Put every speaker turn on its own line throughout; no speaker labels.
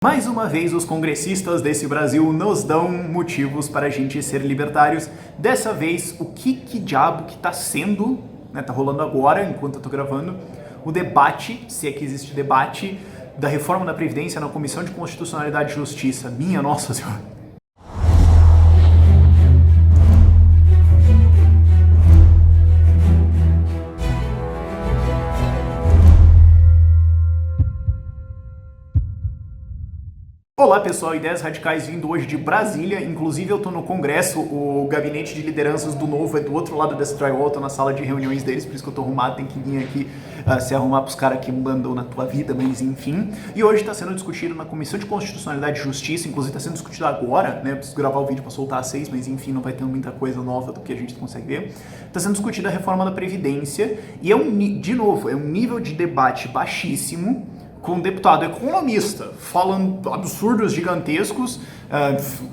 Mais uma vez, os congressistas desse Brasil nos dão motivos para a gente ser libertários. Dessa vez, o que diabo que tá sendo, né, tá rolando agora, enquanto eu tô gravando, o debate, se é que existe debate, da reforma da Previdência na Comissão de Constitucionalidade e Justiça. Minha Nossa Senhora. Olá pessoal, Ideias Radicais vindo hoje de Brasília, inclusive eu tô no congresso, o gabinete de lideranças do Novo é do outro lado dessa drywall, eu tô na sala de reuniões deles, por isso que eu tô arrumado, tem que vir aqui se arrumar pros caras que mandam na tua vida, mas enfim. E hoje tá sendo discutido na Comissão de Constitucionalidade e Justiça, inclusive tá sendo discutido agora, né, eu preciso gravar o vídeo pra soltar às 6, mas enfim, não vai ter muita coisa nova do que a gente consegue ver. Tá sendo discutida a reforma da Previdência e de novo, é um nível de debate baixíssimo, com um deputado economista falando absurdos gigantescos,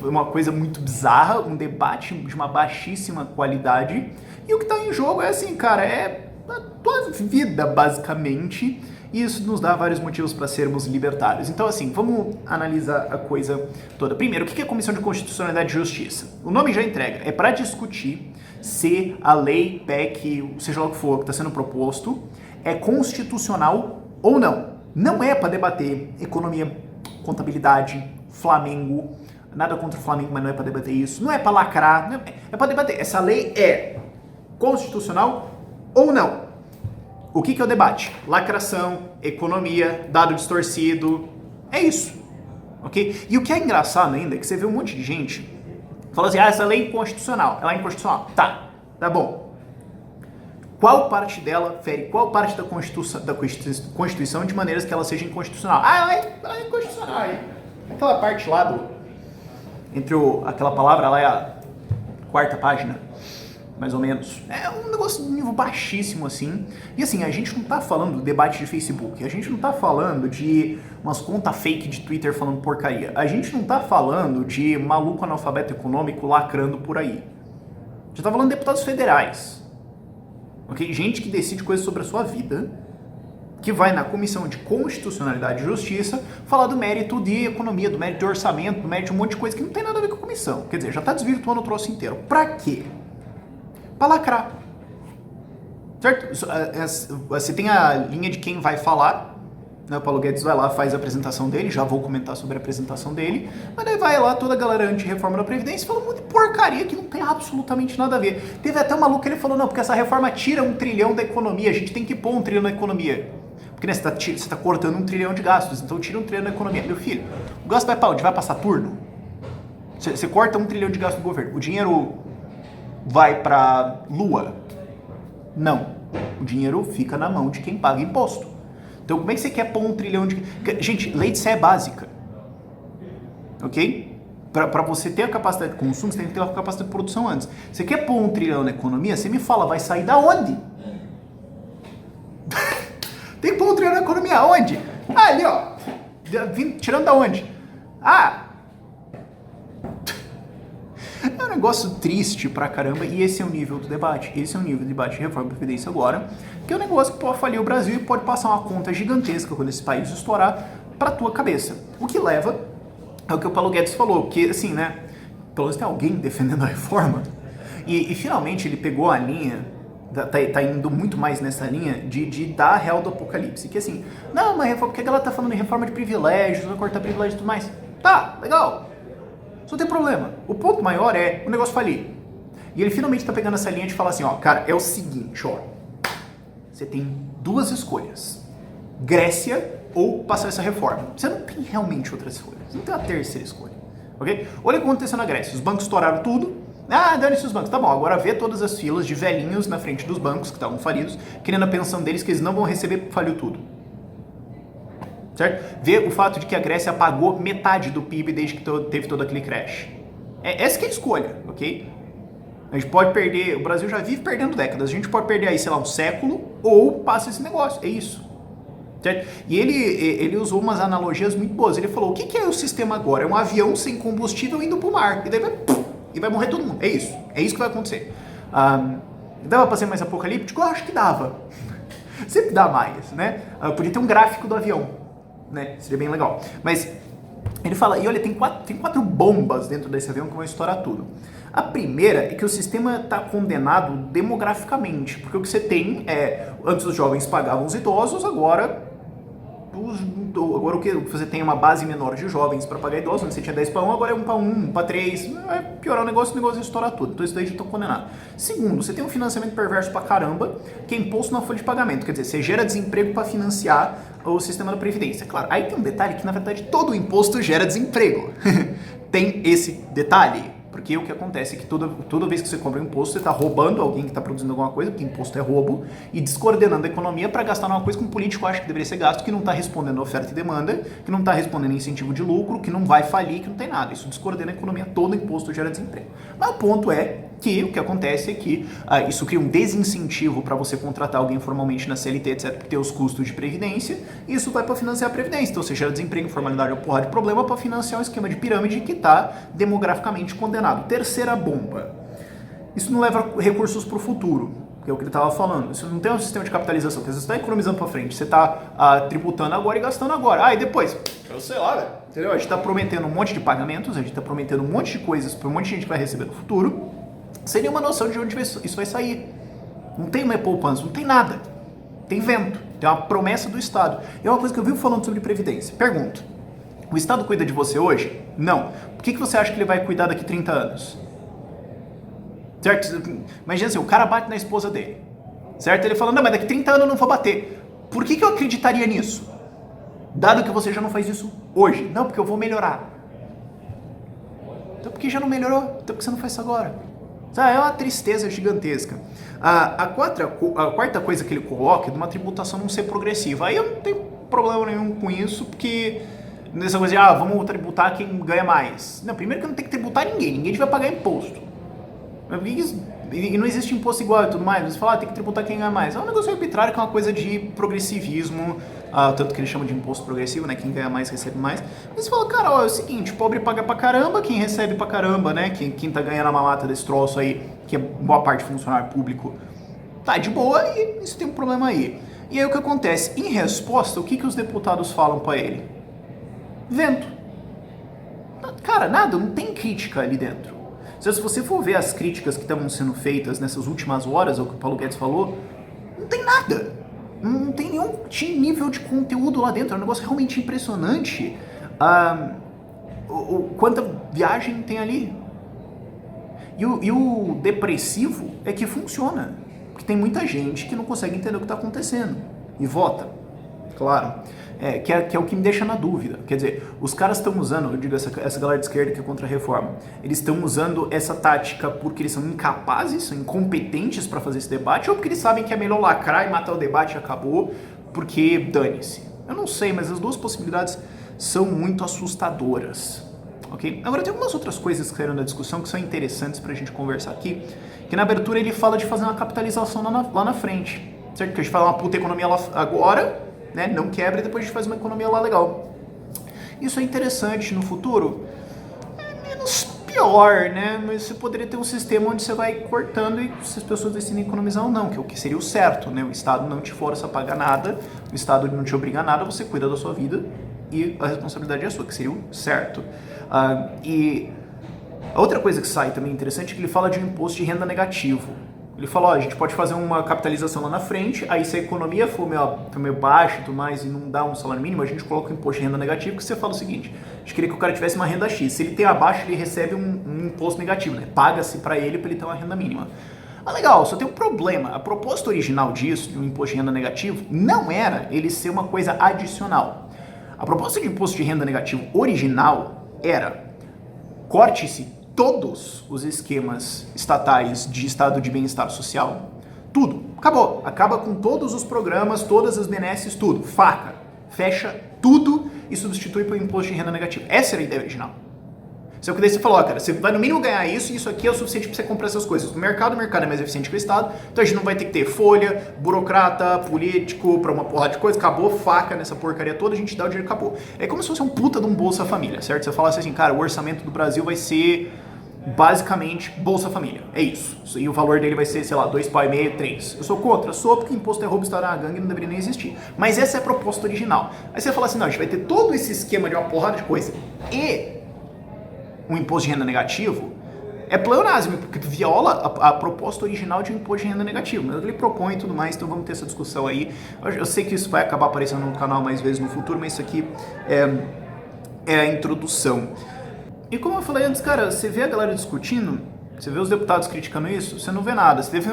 uma coisa muito bizarra, um debate de uma baixíssima qualidade, e o que está em jogo é assim, cara, é a tua vida, basicamente, e isso nos dá vários motivos para sermos libertários. Então, assim, vamos analisar a coisa toda. Primeiro, o que é a Comissão de Constitucionalidade e Justiça? O nome já entrega, é para discutir se a lei, PEC, seja lá o que for, que está sendo proposto, é constitucional ou não. Não é para debater economia, contabilidade, Flamengo, nada contra o Flamengo, mas não é para debater isso. Não é para lacrar, é para debater. Essa lei é constitucional ou não? O que é o debate? Lacração, economia, dado distorcido, é isso, ok? E o que é engraçado ainda é que você vê um monte de gente falando assim, essa lei é inconstitucional, ela é inconstitucional. Tá bom. Qual parte dela fere qual parte da Constituição de maneiras que ela seja inconstitucional? Ela é inconstitucional. Aquela parte lá aquela palavra, ela é a quarta página, mais ou menos. É um negócio de nível baixíssimo, assim. E assim, a gente não tá falando do debate de Facebook, a gente não tá falando de umas contas fake de Twitter falando porcaria, a gente não tá falando de maluco analfabeto econômico lacrando por aí. A gente tá falando de deputados federais. Okay? Gente que decide coisas sobre a sua vida, que vai na Comissão de Constitucionalidade e Justiça falar do mérito de economia, do mérito de orçamento, do mérito de um monte de coisa que não tem nada a ver com a comissão. Quer dizer, já está desvirtuando o troço inteiro. Pra quê? Pra lacrar. Certo? Você tem a linha de quem vai falar, né? O Paulo Guedes vai lá, faz a apresentação dele, já vou comentar sobre a apresentação dele, mas daí vai lá toda a galera anti-reforma da Previdência e fala um monte de porcaria que não tem absolutamente nada a ver. Teve até um maluco que ele falou, não, porque essa reforma tira 1 trilhão da economia, a gente tem que pôr 1 trilhão na economia. Porque né, você tá cortando 1 trilhão de gastos, então tira 1 trilhão da economia. Meu filho, o gasto vai pra onde? Vai pra Saturno? Você corta 1 trilhão de gasto do governo, o dinheiro vai pra Lua? Não. O dinheiro fica na mão de quem paga imposto. Então como é que você quer pôr 1 trilhão de... Gente, lei de sé é básica. Ok? Para você ter a capacidade de consumo, você tem que ter a capacidade de produção antes. Você quer pôr 1 trilhão na economia, você me fala, vai sair da onde? Tem que pôr 1 trilhão na economia aonde? Ali, ó. Tirando da onde? É um negócio triste pra caramba, e esse é o nível do debate. Esse é o nível do debate de reforma da Previdência agora, que é um negócio que pode falir o Brasil e pode passar uma conta gigantesca quando esse país estourar pra tua cabeça. O que leva ao que o Paulo Guedes falou, que assim, né, pelo menos tem alguém defendendo a reforma, e finalmente ele pegou a linha, tá indo muito mais nessa linha de dar a real do apocalipse, que assim, não, mas reforma, porque ela tá falando em reforma de privilégios, vai cortar privilégios e tudo mais. Tá, legal. Só tem problema. O ponto maior é o negócio falir. E ele finalmente tá pegando essa linha de falar assim, ó, cara, é o seguinte, ó. Você tem duas escolhas. Grécia ou passar essa reforma. Você não tem realmente outras escolhas. Você não tem uma terceira escolha. Ok? Olha o que aconteceu na Grécia. Os bancos estouraram tudo. Dane-se os bancos. Tá bom, agora vê todas as filas de velhinhos na frente dos bancos que estavam falidos, querendo a pensão deles que eles não vão receber porque faliu tudo. Certo? Vê o fato de que a Grécia pagou metade do PIB desde que teve todo aquele crash. Essa que é a escolha, ok? A gente pode perder, o Brasil já vive perdendo décadas, a gente pode perder aí, sei lá, um século, ou passa esse negócio, é isso. Certo? E ele usou umas analogias muito boas, ele falou, o que é o sistema agora? É um avião sem combustível indo pro mar, e daí vai morrer todo mundo, é isso que vai acontecer. Dava pra ser mais apocalíptico? Eu acho que dava. Sempre dá mais, né? Podia ter um gráfico do avião, né? Seria bem legal. Mas Ele fala, e olha, tem quatro bombas dentro desse avião que vão estourar tudo. A primeira é que o sistema está condenado demograficamente, porque o que você tem é, antes os jovens pagavam os idosos, agora o que você tem é uma base menor de jovens para pagar idosos, onde você tinha 10 para 1, agora é 1 para 1, 1 para 3, vai piorar o negócio ia estourar tudo, então isso daí já está condenado. Segundo, você tem um financiamento perverso pra caramba, que é imposto na folha de pagamento, quer dizer, você gera desemprego para financiar o sistema da Previdência. Claro, aí tem um detalhe que na verdade todo imposto gera desemprego, tem esse detalhe. Porque o que acontece é que toda vez que você compra um imposto, você está roubando alguém que está produzindo alguma coisa, porque imposto é roubo, e descoordenando a economia para gastar numa coisa que um político acha que deveria ser gasto, que não está respondendo a oferta e demanda, que não está respondendo a incentivo de lucro, que não vai falir, que não tem nada. Isso descoordena a economia toda, imposto gera desemprego. Mas o ponto é que o que acontece é que isso cria um desincentivo para você contratar alguém formalmente na CLT, etc., por ter os custos de previdência, e isso vai para financiar a previdência. Então você gera desemprego, informalidade, uma porrada de problema para financiar um esquema de pirâmide que está demograficamente condenado. Terceira bomba. Isso não leva recursos para o futuro, que é o que ele estava falando. Isso não tem um sistema de capitalização, porque você está economizando para frente, você está tributando agora e gastando agora. E depois, eu sei lá, velho. Entendeu? A gente está prometendo um monte de pagamentos, a gente está prometendo um monte de coisas para um monte de gente que vai receber no futuro, sem nenhuma noção de onde isso vai sair. Não tem uma poupança, não tem nada. Tem vento, tem uma promessa do Estado. É uma coisa que eu vivo falando sobre Previdência. Pergunto, o Estado cuida de você hoje? Não. Por que você acha que ele vai cuidar daqui 30 anos? Certo? Imagina assim, o cara bate na esposa dele. Certo? Ele fala, não, mas daqui 30 anos eu não vou bater. Por que eu acreditaria nisso? Dado que você já não faz isso hoje. Não, porque eu vou melhorar. Então por que já não melhorou? Então por que você não faz isso agora? É uma tristeza gigantesca. A quarta coisa que ele coloca é de uma tributação não ser progressiva. Aí eu não tenho problema nenhum com isso, porque nessa coisa de, vamos tributar quem ganha mais. Não, primeiro que não tem que tributar ninguém vai pagar imposto. E não existe imposto igual e tudo mais. Você fala, tem que tributar quem ganha mais. É um negócio arbitrário, que é uma coisa de progressivismo, tanto que ele chama de imposto progressivo, né? Quem ganha mais recebe mais. Mas você fala, cara, é o seguinte, pobre paga pra caramba, quem recebe pra caramba, né? Quem tá ganhando a mamata desse troço aí, que é boa parte funcionário público, tá de boa, e isso tem um problema aí. E aí o que acontece? Em resposta, o que os deputados falam pra ele? Vento. Cara, nada, não tem crítica ali dentro. Se você for ver as críticas que estavam sendo feitas nessas últimas horas, ao que o Paulo Guedes falou, não tem nada. Não tem nenhum nível de conteúdo lá dentro. É um negócio realmente impressionante. Quanta viagem tem ali. E o depressivo é que funciona. Porque tem muita gente que não consegue entender o que está acontecendo. E vota. Claro. Que é o que me deixa na dúvida. Quer dizer, os caras estão usando, eu digo essa galera de esquerda que é contra a reforma, eles estão usando essa tática porque eles são incapazes, são incompetentes para fazer esse debate, ou porque eles sabem que é melhor lacrar e matar o debate e acabou, porque dane-se. Eu não sei, mas as duas possibilidades são muito assustadoras. Okay? Agora tem algumas outras coisas que saíram da discussão que são interessantes pra gente conversar aqui, que na abertura ele fala de fazer uma capitalização lá na frente, certo? Que a gente fala uma puta economia lá agora, né? Não quebra e depois a gente faz uma economia lá legal. Isso é interessante no futuro? É menos pior, né? Mas você poderia ter um sistema onde você vai cortando e se as pessoas decidem economizar ou não, que é o que seria o certo, né? O Estado não te força a pagar nada, o Estado não te obriga a nada, você cuida da sua vida e a responsabilidade é sua, que seria o certo. E a outra coisa que sai também interessante é que ele fala de um imposto de renda negativo. Ele falou, a gente pode fazer uma capitalização lá na frente, aí se a economia for meio baixa e tudo mais e não dá um salário mínimo, a gente coloca um imposto de renda negativo, que você fala o seguinte, a gente queria que o cara tivesse uma renda X, se ele tem abaixo, ele recebe um imposto negativo, né? Paga-se para ele ter uma renda mínima. Legal, só tem um problema, a proposta original disso, de um imposto de renda negativo, não era ele ser uma coisa adicional. A proposta de imposto de renda negativo original era corte-se todos os esquemas estatais de estado de bem-estar social, tudo, acabou, acaba com todos os programas, todas as benesses, tudo, faca, fecha tudo e substitui por imposto de renda negativo. Essa era a ideia original. Só que daí você falou, cara, você vai no mínimo ganhar isso e isso aqui é o suficiente para você comprar essas coisas. O mercado é mais eficiente que o Estado, então a gente não vai ter que ter folha, burocrata, político, para uma porrada de coisa, acabou, faca nessa porcaria toda, a gente dá o dinheiro, acabou. É como se fosse um puta de um Bolsa Família, certo? Você falasse assim, cara, o orçamento do Brasil vai ser basicamente Bolsa Família. É isso. E o valor dele vai ser, sei lá, 2,5, 3. Eu sou contra? Sou, porque imposto é roubo, está na gangue, não deveria nem existir. Mas essa é a proposta original. Aí você fala assim, não, a gente vai ter todo esse esquema de uma porrada de coisa e um imposto de renda negativo. É pleonasmo, porque viola a proposta original de um imposto de renda negativo. Mas ele propõe e tudo mais, então vamos ter essa discussão aí. Eu sei que isso vai acabar aparecendo no canal mais vezes no futuro, mas isso aqui é a introdução. E como eu falei antes, cara, você vê a galera discutindo, você vê os deputados criticando isso, você não vê nada. Você deve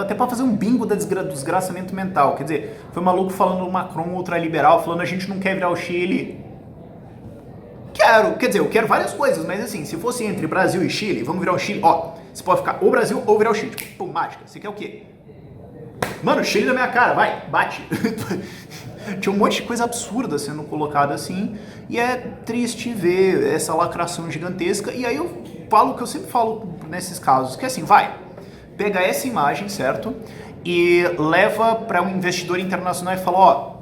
até pra fazer um bingo do desgraçamento mental. Quer dizer, foi um maluco falando do Macron ultraliberal, falando a gente não quer virar o Chile. Quer dizer, eu quero várias coisas, mas assim, se fosse entre Brasil e Chile, vamos virar o Chile, ó, você pode ficar ou Brasil ou virar o Chile. Tipo, pô, mágica, você quer o quê? Mano, Chile na minha cara, vai, bate. Tinha um monte de coisa absurda sendo colocada assim, e é triste ver essa lacração gigantesca, e aí eu falo o que eu sempre falo nesses casos, que assim, vai, pega essa imagem, certo? E leva para um investidor internacional e fala, ó,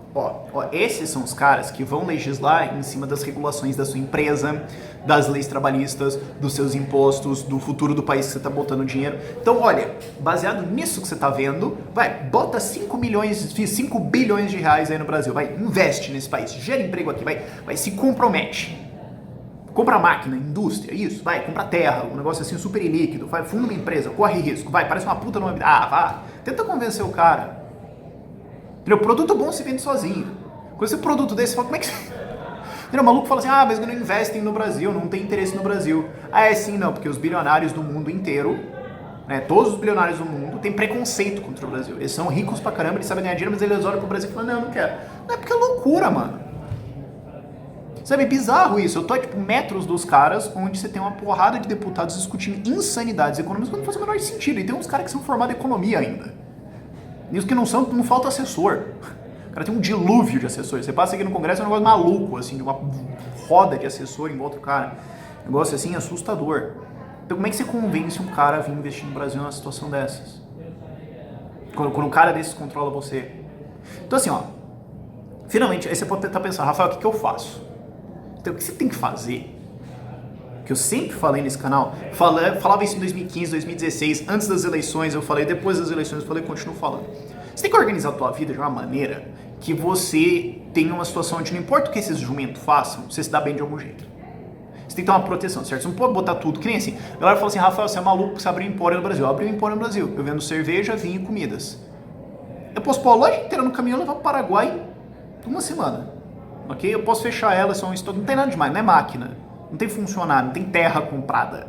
esses são os caras que vão legislar em cima das regulações da sua empresa, das leis trabalhistas, dos seus impostos, do futuro do país que você está botando dinheiro. Então, olha, baseado nisso que você está vendo, vai, bota 5 bilhões de reais aí no Brasil, vai, investe nesse país, gera emprego aqui, vai, se compromete. Compra máquina, indústria, isso, vai, compra terra, um negócio assim super ilíquido, vai, funda uma empresa, corre risco, vai, parece uma puta nome. Vá, tenta convencer o cara. Entendeu? Produto bom se vende sozinho. Quando esse produto desse, você fala, como é que você... Entendeu? O maluco fala assim, mas não investem no Brasil, não tem interesse no Brasil. Sim, não, porque os bilionários do mundo inteiro, né, todos os bilionários do mundo, têm preconceito contra o Brasil. Eles são ricos pra caramba, eles sabem ganhar dinheiro, mas eles olham pro Brasil e falam, não quero. Não, é porque é loucura, mano. Sabe, é bizarro isso. Eu tô, tipo, metros dos caras, onde você tem uma porrada de deputados discutindo insanidades econômicas quando não faz o menor sentido. E tem uns caras que são formados em economia ainda. E os que não são, não falta assessor. O cara tem um dilúvio de assessores. Você passa aqui no Congresso, é um negócio maluco, assim, de uma roda de assessor em outro cara. Um negócio, assim, assustador. Então como é que você convence um cara a vir investir no Brasil numa situação dessas? Quando um cara desses controla você. Então assim, finalmente, aí você pode tentar pensar, Rafael, o que eu faço? Então o que você tem que fazer? Que eu sempre falei nesse canal, falava isso em 2015, 2016, antes das eleições eu falei, depois das eleições eu falei, continuo falando. Você tem que organizar a tua vida de uma maneira que você tenha uma situação onde não importa o que esses jumentos façam, você se dá bem de algum jeito. Você tem que ter uma proteção, certo? Você não pode botar tudo, que nem assim. A galera fala assim, Rafael, você é maluco que você abriu um empório no Brasil. Eu abri um empório no Brasil, eu vendo cerveja, vinho e comidas. Eu posso pôr a loja inteira no caminhão e levar para o Paraguai uma semana, ok? Eu posso fechar ela, só um estoque, não tem nada demais, não é máquina. Não tem funcionário, não tem terra comprada.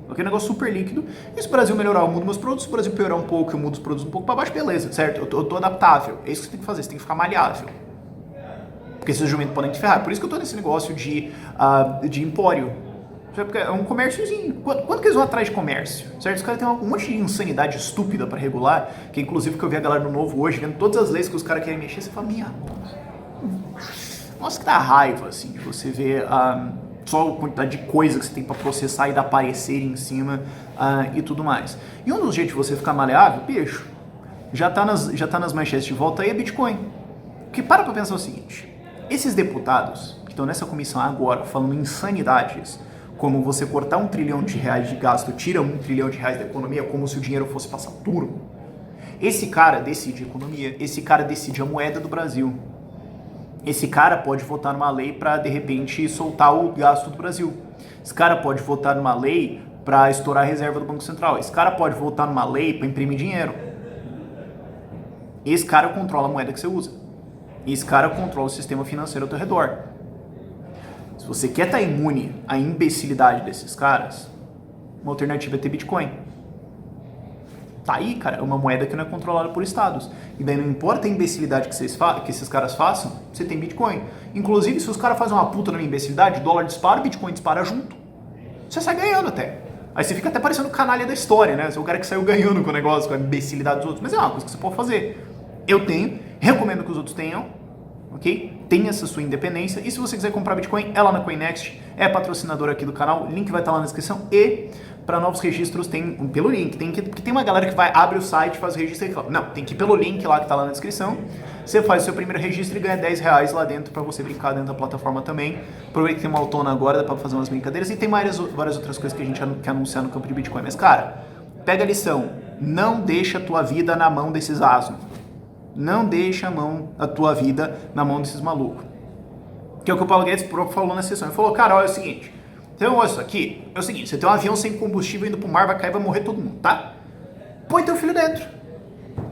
Ok? Um negócio super líquido. E se o Brasil melhorar, eu mudo meus produtos. Se o Brasil piorar um pouco, eu mudo os produtos um pouco para baixo, beleza, certo? Eu tô adaptável. É isso que você tem que fazer, você tem que ficar maleável. Porque esses jumentos podem te ferrar. Por isso que eu tô nesse negócio de empório. Porque é um comérciozinho. Quanto que eles vão atrás de comércio? Certo? Os caras têm um monte de insanidade estúpida para regular, que inclusive que eu vi a galera no Novo hoje, vendo todas as leis que os caras querem mexer, você fala, minha nossa, que dá raiva, assim, de você ver só a quantidade de coisa que você tem para processar e dar parecer em cima e tudo mais. E um dos jeitos de você ficar maleável, bicho, já tá nas manchetes de volta aí é Bitcoin. Porque para pensar o seguinte, esses deputados que estão nessa comissão agora falando insanidades, como você cortar R$1 trilhão de gasto, tira R$1 trilhão da economia como se o dinheiro fosse passar turbo. Esse cara decide a economia, esse cara decide a moeda do Brasil. Esse cara pode votar numa lei para, de repente, soltar o gasto do Brasil. Esse cara pode votar numa lei para estourar a reserva do Banco Central. Esse cara pode votar numa lei para imprimir dinheiro. Esse cara controla a moeda que você usa. Esse cara controla o sistema financeiro ao teu redor. Se você quer estar imune à imbecilidade desses caras, uma alternativa é ter Bitcoin. Tá aí, cara, é uma moeda que não é controlada por estados. E daí não importa a imbecilidade que esses caras façam, você tem Bitcoin. Inclusive, se os caras fazem uma puta numa imbecilidade, dólar dispara, Bitcoin dispara junto. Você sai ganhando até. Aí você fica até parecendo canalha da história, né? Você é o cara que saiu ganhando com o negócio, com a imbecilidade dos outros. Mas é uma coisa que você pode fazer. Eu tenho, recomendo que os outros tenham, ok? Tem essa sua independência. E se você quiser comprar Bitcoin, é lá na Coinext, é patrocinador aqui do canal, o link vai estar lá na descrição. E para novos registros tem pelo link, porque tem uma galera que abre o site, faz o registro e fala, não, tem que ir pelo link lá que está lá na descrição. Você faz o seu primeiro registro e ganha R$10 lá dentro para você brincar dentro da plataforma também. Aproveita que tem uma autona agora, dá para fazer umas brincadeiras e tem várias outras coisas que a gente quer anunciar no campo de Bitcoin. Mas, cara, pega a lição. Não deixa a tua vida na mão desses asnos. Não deixa a tua vida na mão desses malucos. Que é o que o Paulo Guedes falou na sessão. Ele falou, cara, olha, é o seguinte. Então, olha isso aqui. É o seguinte, você tem um avião sem combustível indo pro mar, vai cair, vai morrer todo mundo, tá? Põe teu filho dentro.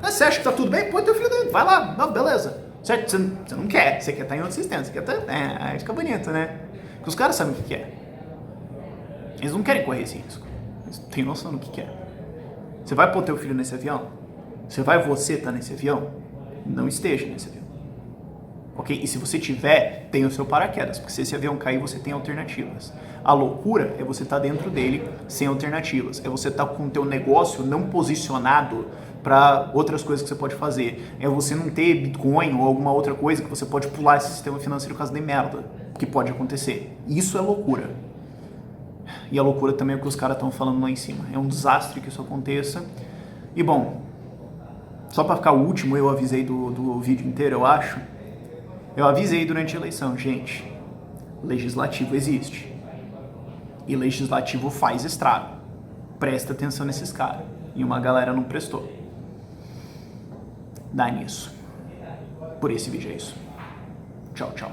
Você acha que tá tudo bem? Põe teu filho dentro. Vai lá. Não, beleza. Certo? Você não quer. Você quer estar em outro sistema. Você quer estar... aí fica bonito, né? Porque os caras sabem o que é. Eles não querem correr esse risco. Eles têm noção do que é. Você vai pôr teu filho nesse avião? Você estar nesse avião? Não esteja nesse avião. Ok? E se você tiver, tem o seu paraquedas. Porque se esse avião cair, você tem alternativas. A loucura é você estar dentro dele sem alternativas. É você estar com o teu negócio não posicionado para outras coisas que você pode fazer. É você não ter Bitcoin ou alguma outra coisa que você pode pular esse sistema financeiro caso de merda. Que pode acontecer. Isso é loucura. E a loucura também é o que os caras estão falando lá em cima. É um desastre que isso aconteça. E bom, só para ficar o último, eu avisei do vídeo inteiro, eu acho. Eu avisei durante a eleição, gente, legislativo existe. E legislativo faz estrago. Presta atenção nesses caras. E uma galera não prestou. Dá nisso. Por esse vídeo é isso. Tchau, tchau.